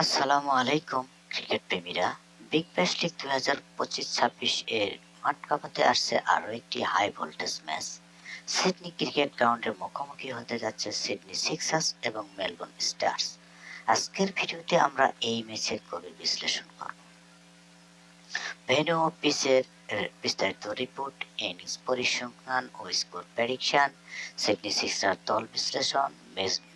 আসসালামু আলাইকুম ক্রিকেট প্রেমীরা। বিগ ব্যাশ লিগ ২০২৫-২৬ এর মাঠ কাঁপাতে আসছে আরও একটি high voltage match. Sydney cricket গ্রাউন্ডের মুখোমুখি হতে যাচ্ছে সিডনি সিক্সার্স এবং মেলবোর্ন স্টার্স। আজকের ভিডিওতে আমরা এই ম্যাচের গভীর বিশ্লেষণ করব। ভেন্যু ও পিচের বিস্তারিত রিপোর্ট, ইনিংস পরিসংখ্যান ও স্কোর প্রেডিকশন, সিডনি সিক্সার দল বিশ্লেষণ,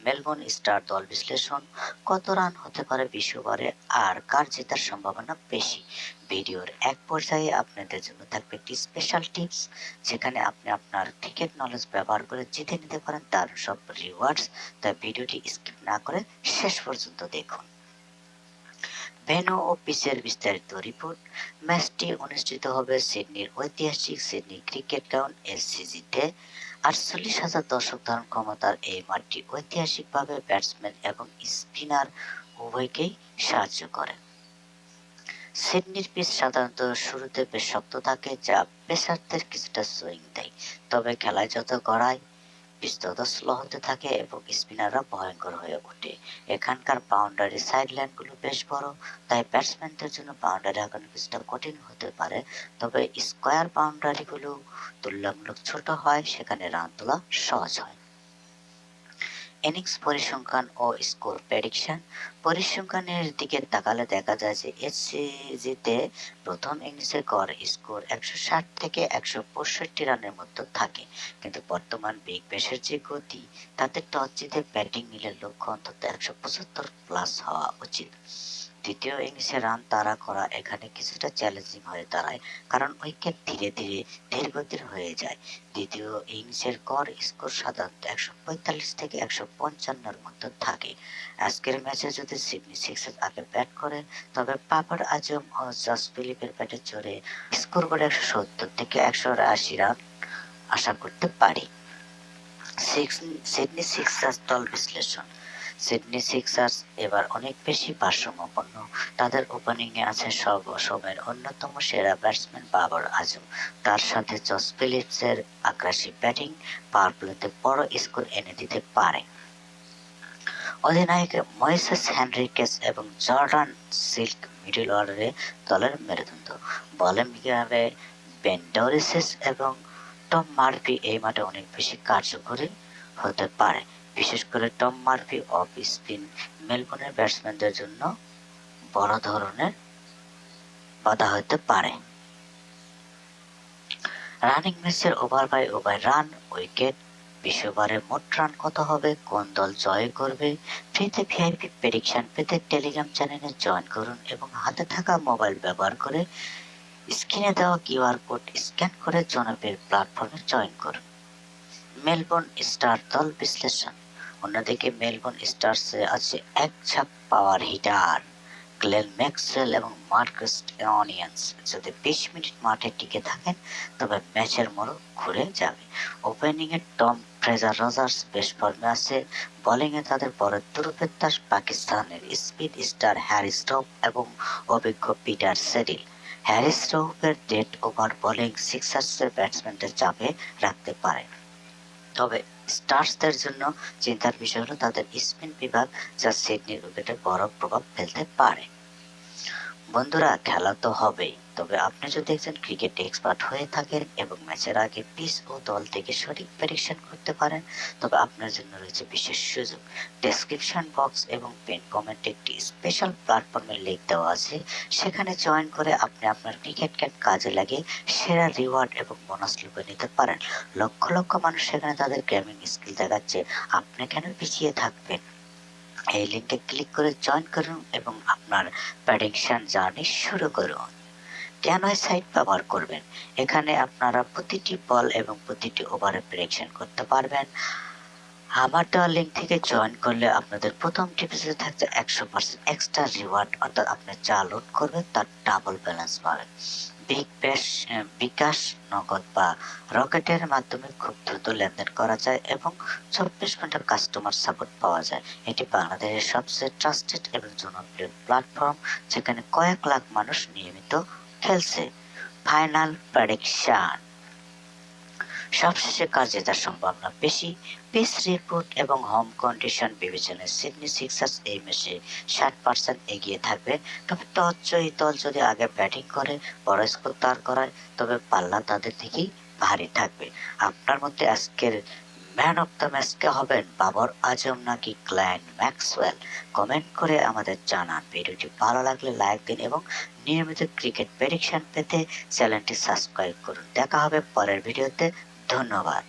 মেলবোর্ন স্টার দল বিশ্লেষণ, কত রান হতে পারে বিশ্ব ওভারে আর কার জেতার সম্ভাবনা বেশি। ভিডিওর এক পর্যায়ে আপনাদের জন্য থাকবে একটি স্পেশাল টিপস, যেখানে আপনি আপনার ক্রিকেট নলেজ ব্যবহার করে জিতে নিতে পারেন তার সব রিওয়ার্ডস। তাই ভিডিওটি স্কিপ না করে শেষ পর্যন্ত দেখুন। ভেন্যু ও পিচের বিস্তারিত রিপোর্ট। ম্যাচটি অনুষ্ঠিত হবে সিডনির ঐতিহাসিক সিডনি ক্রিকেট গ্রাউন্ড এসসিজিতে। ৪৮,০০০ দর্শক ধারণ ক্ষমতার এই মাঠটি ঐতিহাসিকভাবে ব্যাটসম্যান এবং স্পিনার উভয়কেই সাহায্য করে। সিডনির পিচ সাধারণত শুরুতে বেশ শক্ত থাকে, যা পেসারদের কিছুটা সুইং দেয়। তবে খেলায় যত গড়ায় পিচ তত স্লো হতে থাকে এবং স্পিনাররা ভয়ঙ্কর হয়ে ওঠে। এখানকার বাউন্ডারি সাইডলাইনগুলো বেশ বড়, তাই ব্যাটসম্যানদের জন্য বাউন্ডারি হাঁকানো কিছুটা কঠিন হতে পারে। তবে স্কোয়ার বাউন্ডারিগুলো তুলনামূলক ছোট হয়, সেখানে রান তোলা সহজ হয়। ইনিংস পরিসংখ্যান ও স্কোর প্রেডিকশন। পরিসংখ্যানের দিকে তাকালে দেখা যায় যে এসসিজিতে প্রথম ইনিংসের গড় স্কোর ১৬০ থেকে ১৬৫ রানের মধ্যে থাকে, কিন্তু বর্তমান বিগ ব্যাশের যে গতি, তাতে টস জিতে ব্যাটিং নিলে লক্ষ্য অন্তত ১৭৫ প্লাস হওয়া উচিত। দ্বিতীয় ইনিংসে রান তাড়া করা এখানে কিছুটা চ্যালেঞ্জিং হয়ে দাঁড়ায়, কারণ উইকেট ধীরে ধীরে ধীরগতির হয়ে যায়। দ্বিতীয় ইনিংসের গড় স্কোর সাধারণত ১৪৫ থেকে ১৫৫-র মধ্যে থাকে। আজকের ম্যাচে যদি সিডনি সিক্সার্স আগে ব্যাট করে, তবে বাবর আজম ও জস ফিলিপের ব্যাটে চড়ে স্কোর বোর্ডে ১৭০ থেকে ১৮০ রান আশা করতে পারি। সিডনি সিক্সার্স দল বিশ্লেষণ। সিডনি সিক্সার্স এবার অনেক বেশি ভারসাম্যপূর্ণ। তাদের ওপেনিংয়ে আছে সময়ের অন্যতম সেরা ব্যাটসম্যান বাবর আজম। তার সাথে জস ফিলিপসের আগ্রাসী ব্যাটিং পাওয়ার প্লেতে বড় স্কোর এনে দিতে পারে। অধিনায়ক ময়েসেস হেনরিকেস এবং জর্ডান সিল্ক মিডল অর্ডারে দলের মেরুদণ্ড। বলে মিকারে বেন ডরিসেস এবং টম মার্ফি এই মাঠে অনেক বেশি কার্যকরী হতে পারে। বিশেষ করে টম মার্ফি অফ স্পিন মেলবোর্নের ব্যাটসম্যানদের জন্য বড় ধরনের বাধা হতে পারে। রানিং ম্যাচের over by over run, wicket, বিশ্ব ওভারে মোট রান কত হবে, কোন দল জয় করবে। ফ্রিতে ভিআইপি প্রেডিকশন পেতে টেলিগ্রাম চ্যানেলে জয়েন করুন এবং হাতে থাকা মোবাইল ব্যবহার করে স্ক্রিনে দেওয়া কিউআর কোড স্ক্যান করে জনপ্রিয় প্ল্যাটফর্মে জয়েন করুন। মেলবোর্ন স্টার দল বিশ্লেষণ। অন্যদিকে মেলবোর্ন স্টার্সে আছে এক ঝাঁক পাওয়ার হিটার গ্লেন ম্যাক্সওয়েল এবং মার্কাস স্টোয়নিস। যদি ২০ মিনিট মাঠে টিকে থাকেন, তবে ম্যাচের মোড় ঘুরে যাবে। ওপেনিংয়ে টম ফ্রেজার রজার্স বেশ ফর্মে আছে। বোলিংয়ে তাদের বড় তুরুপের পাকিস্তানের স্পিড স্টার হ্যারি স্টোভ এবং অভিজ্ঞ পিটার সেডিল। হ্যারি স্টোভের ডেড ওভার বোলিং সিক্সার্সের ব্যাটসম্যানদের চাপে রাখতে পারে। তবে স্টার্সদের জন্য চিন্তার বিষয় হলো তাদের স্পিন বিভাগ, যা সিডনির উইকেটে বড় প্রভাব ফেলতে পারে। বন্ধুরা, খেলা তো হবেই, তবে আপনি যদি একজন ক্রিকেট এক্সপার্ট হয়ে থাকেন এবং ম্যাচের আগে পিচ ও দল থেকে সঠিক প্রেডিকশন করতে পারেন, তবে আপনার জন্য রয়েছে বিশেষ সুযোগ। ডেসক্রিপশন বক্স এবং পিন কমেন্টে একটি স্পেশাল প্ল্যাটফর্মের লিংক দেওয়া আছে। সেখানে জয়েন করে আপনি আপনার ক্রিকেটকে কাজে লাগিয়ে সেরা রিওয়ার্ড এবং বোনাস লুপে নিতে পারেন। লক্ষ লক্ষ মানুষ সেখানে তাদের গেমিং স্কিল দেখাচ্ছে, আপনি কেন পিছিয়ে থাকবেন? এই লিংকে ক্লিক করে জয়েন করুন এবং আপনার প্রেডিকশন জার্নি শুরু করুন। কেন এই সাইট ব্যবহার করবেন? এখানে আপনারা প্রতিটি বল এবং প্রতিটি ওভারে প্রেডিকশন করতে পারবেন। আমার দেওয়া লিঙ্ক থেকে জয়েন করলে আপনাদের প্রথম টিপসে থাকছে ১০০% এক্সট্রা রিওয়ার্ড, অর্থাৎ আপনি যা লোড করবেন তার ডাবল ব্যালেন্স পাবেন। বিকাশ, নগদ বা রকেটের মাধ্যমে খুব দ্রুত লেনদেন করা যায় এবং ২৪ ঘন্টা কাস্টমার সাপোর্ট পাওয়া যায়। এটি বাংলাদেশের সবচেয়ে ট্রাস্টেড এবং জনপ্রিয় প্ল্যাটফর্ম, যেখানে কয়েক লাখ মানুষ নিয়মিত খেলছে। Final prediction. সবশেষে কার জেতার সম্ভাবনা বেশি? পিচ রিপোর্ট এবং হোম কন্ডিশন বিবেচনায় সিডনি সিক্সার্স এই ম্যাচে 60% এগিয়ে থাকবে। তবে টস জয়ী দল যদি আগে ব্যাটিং করে বড় স্কোর দাঁড় করায় তবে পাল্লা তাদের দিকেই ভারী থাকবে। আপনার মধ্যে আজকের ম্যান অফ দ্য ম্যাচ কে হবেন? বাবর আজম নাকি গ্লেন ম্যাক্সওয়েল? কমেন্ট করে আমাদের জানান। ভিডিওটি ভালো লাগলে লাইক দিন এবং নিয়মিত ক্রিকেট প্রেডিকশন পেতে চ্যানেলটি সাবস্ক্রাইব করুন। দেখা হবে পরের ভিডিওতে। ধন্যবাদ।